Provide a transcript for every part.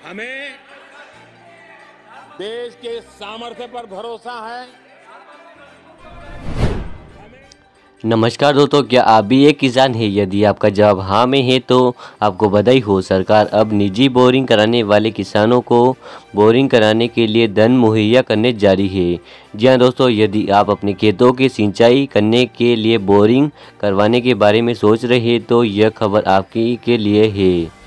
हमें देश के सामर्थ्य पर भरोसा है। नमस्कार दोस्तों, क्या आप भी एक किसान हैं? यदि आपका जवाब हाँ में है तो आपको बधाई हो। सरकार अब निजी बोरिंग कराने वाले किसानों को बोरिंग कराने के लिए धन मुहैया करने जा रही है। जी हाँ दोस्तों, यदि आप अपने खेतों की सिंचाई करने के लिए बोरिंग करवाने के बारे में सोच रहे हैं तो यह खबर आपके के लिए है।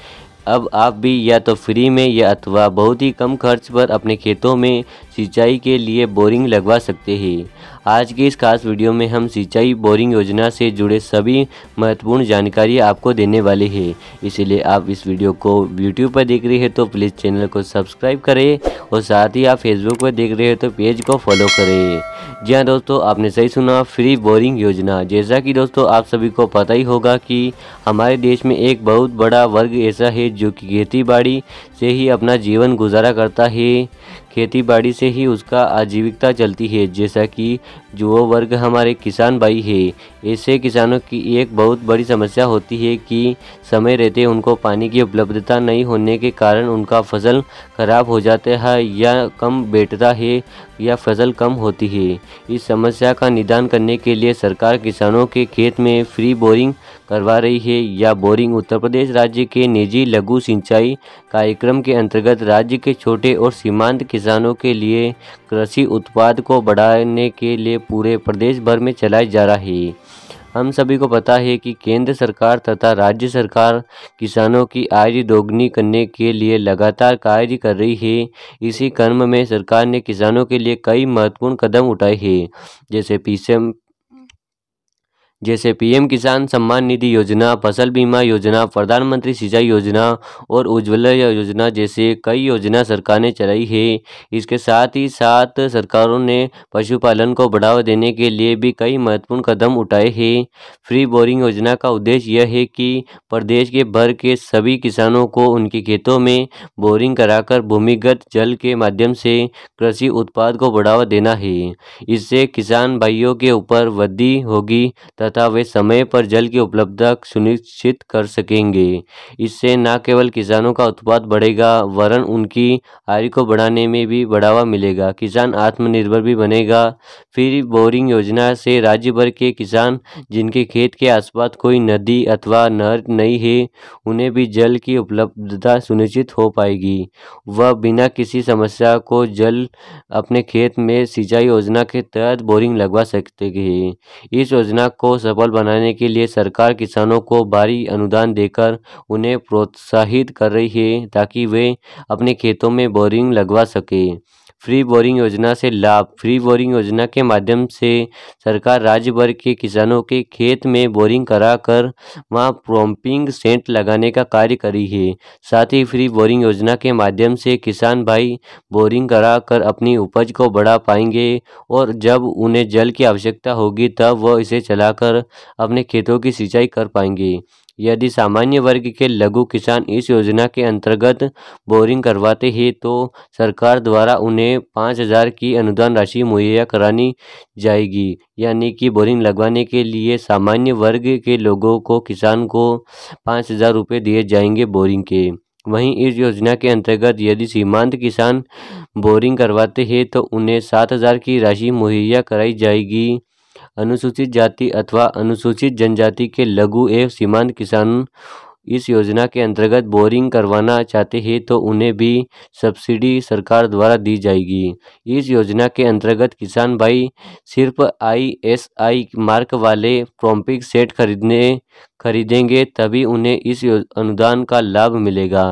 अब आप भी या तो फ्री में या अथवा बहुत ही कम खर्च पर अपने खेतों में सिंचाई के लिए बोरिंग लगवा सकते हैं। आज की इस खास वीडियो में हम सिंचाई बोरिंग योजना से जुड़े सभी महत्वपूर्ण जानकारी आपको देने वाले हैं। इसीलिए आप इस वीडियो को यूट्यूब पर देख रहे हैं तो प्लीज़ चैनल को सब्सक्राइब करें और साथ ही आप फेसबुक पर देख रहे हैं तो पेज को फॉलो करें। जी हाँ दोस्तों, आपने सही सुना, फ्री बोरिंग योजना। जैसा कि दोस्तों आप सभी को पता ही होगा कि हमारे देश में एक बहुत बड़ा वर्ग ऐसा है जो कि खेती बाड़ी से ही अपना जीवन गुजारा करता है। खेती बाड़ी से ही उसका आजीविका चलती है। जैसा कि जो वो वर्ग हमारे किसान भाई है, ऐसे किसानों की एक बहुत बड़ी समस्या होती है कि समय रहते उनको पानी की उपलब्धता नहीं होने के कारण उनका फसल खराब हो जाता है या कम बैठता है या फसल कम होती है। इस समस्या का निदान करने के लिए सरकार किसानों के खेत में फ्री बोरिंग करवा रही है। या बोरिंग उत्तर प्रदेश राज्य के निजी लघु सिंचाई कार्यक्रम के अंतर्गत राज्य के छोटे और सीमांत किसानों के लिए कृषि उत्पाद को बढ़ाने के लिए पूरे प्रदेश भर में चलाया जा रहा है। हम सभी को पता है कि केंद्र सरकार तथा राज्य सरकार किसानों की आय दोगुनी करने के लिए लगातार कार्य कर रही है। इसी क्रम में सरकार ने किसानों के लिए कई महत्वपूर्ण कदम उठाए हैं, जैसे पीएम किसान सम्मान निधि योजना, फसल बीमा योजना, प्रधानमंत्री सिंचाई योजना और उज्ज्वला योजना जैसे कई योजना सरकार ने चलाई है। इसके साथ ही साथ सरकारों ने पशुपालन को बढ़ावा देने के लिए भी कई महत्वपूर्ण कदम उठाए हैं। फ्री बोरिंग योजना का उद्देश्य यह है कि प्रदेश के भर के सभी किसानों को उनके खेतों में बोरिंग कराकर भूमिगत जल के माध्यम से कृषि उत्पाद को बढ़ावा देना है। इससे किसान भाइयों के ऊपर वृद्धि होगी तथा वे समय पर जल की उपलब्धता सुनिश्चित कर सकेंगे। इससे न केवल किसानों का उत्पाद बढ़ेगा वरन उनकी आय को बढ़ाने में भी बढ़ावा मिलेगा। किसान आत्मनिर्भर भी बनेगा। फ्री बोरिंग योजना से राज्य भर के किसान जिनके खेत के आसपास कोई नदी अथवा नहर नहीं है, उन्हें भी जल की उपलब्धता सुनिश्चित हो पाएगी। वह बिना किसी समस्या को जल अपने खेत में सिंचाई योजना के तहत बोरिंग लगवा सकते हैं। इस योजना को सफल बनाने के लिए सरकार किसानों को भारी अनुदान देकर उन्हें प्रोत्साहित कर रही है ताकि वे अपने खेतों में बोरिंग लगवा सके। फ्री बोरिंग योजना से लाभ। फ्री बोरिंग योजना के माध्यम से सरकार राज्य भर के किसानों के खेत में बोरिंग कराकर वहां पंपिंग सेट लगाने का कार्य करी है। साथ ही फ्री बोरिंग योजना के माध्यम से किसान भाई बोरिंग कराकर अपनी उपज को बढ़ा पाएंगे और जब उन्हें जल की आवश्यकता होगी तब वह इसे चलाकर अपने खेतों की सिंचाई कर पाएंगे। यदि सामान्य वर्ग के लघु किसान इस योजना के अंतर्गत बोरिंग करवाते हैं तो सरकार द्वारा उन्हें 5,000 की अनुदान राशि मुहैया करानी जाएगी। यानी कि बोरिंग लगवाने के लिए सामान्य वर्ग के लोगों को किसान को 5,000 रुपये दिए जाएंगे बोरिंग के। वहीं इस योजना के अंतर्गत यदि सीमांत किसान बोरिंग करवाते हैं तो उन्हें 7,000 की राशि मुहैया कराई जाएगी। अनुसूचित जाति अथवा अनुसूचित जनजाति के लघु एवं सीमांत किसान इस योजना के अंतर्गत बोरिंग करवाना चाहते हैं तो उन्हें भी सब्सिडी सरकार द्वारा दी जाएगी। इस योजना के अंतर्गत किसान भाई सिर्फ ISI मार्क वाले पंपिंग सेट खरीदेंगे तभी उन्हें इस अनुदान का लाभ मिलेगा।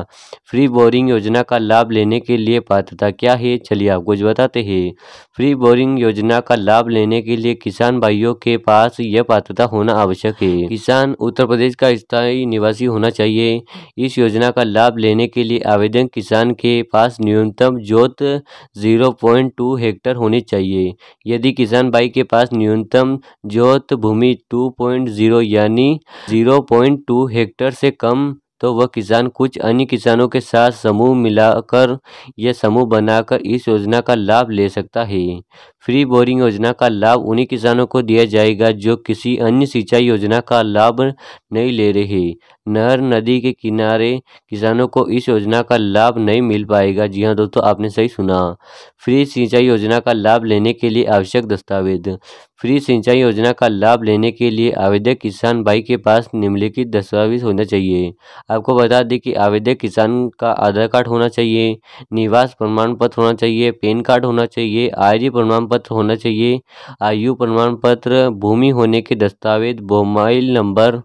फ्री बोरिंग योजना का लाभ लेने के लिए पात्रता क्या है, चलिए आपको कुछ बताते हैं। फ्री बोरिंग योजना का लाभ लेने के लिए किसान भाइयों के पास यह पात्रता होना आवश्यक है। किसान उत्तर प्रदेश का स्थायी निवासी होना चाहिए। इस योजना का लाभ लेने के लिए आवेदन किसान के पास न्यूनतम जोत 0.2 हेक्टेयर होनी चाहिए। यदि किसान भाई के पास न्यूनतम जोत भूमि 2.0 यानी 0.2 हेक्टेयर से कम तो वह किसान कुछ अन्य किसानों के साथ समूह मिलाकर या समूह बनाकर इस योजना का लाभ ले सकता है। फ्री बोरिंग योजना का लाभ उन्हीं किसानों को दिया जाएगा जो किसी अन्य सिंचाई योजना का लाभ नहीं ले रहे। नहर नदी के किनारे किसानों को इस योजना का लाभ नहीं मिल पाएगा। जी हाँ दोस्तों, आपने सही सुना। फ्री सिंचाई योजना का लाभ लेने के लिए आवश्यक दस्तावेज। फ्री सिंचाई योजना का लाभ लेने के लिए आवेदक किसान भाई के पास निम्नलिखित दस्तावेज होना चाहिए। आपको बता दें कि आवेदक किसान का आधार कार्ड होना चाहिए, निवास प्रमाण पत्र होना चाहिए, पैन कार्ड होना चाहिए, आय प्रमाण पत्र होना चाहिए, आयु प्रमाण पत्र, भूमि होने के दस्तावेज, mobile number,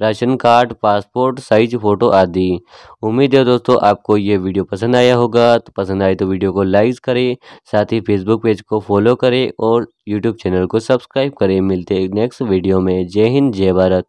ration card, passport size photo आदि। उम्मीद है दोस्तों आपको ये वीडियो पसंद आया होगा। तो पसंद आए तो वीडियो को लाइक करें, साथ ही फेसबुक पेज को फॉलो करें और यूट्यूब चैनल को सब्सक्राइब करें। मिलते हैं नेक्स्ट वीडियो में। जय हिंद, जय भारत।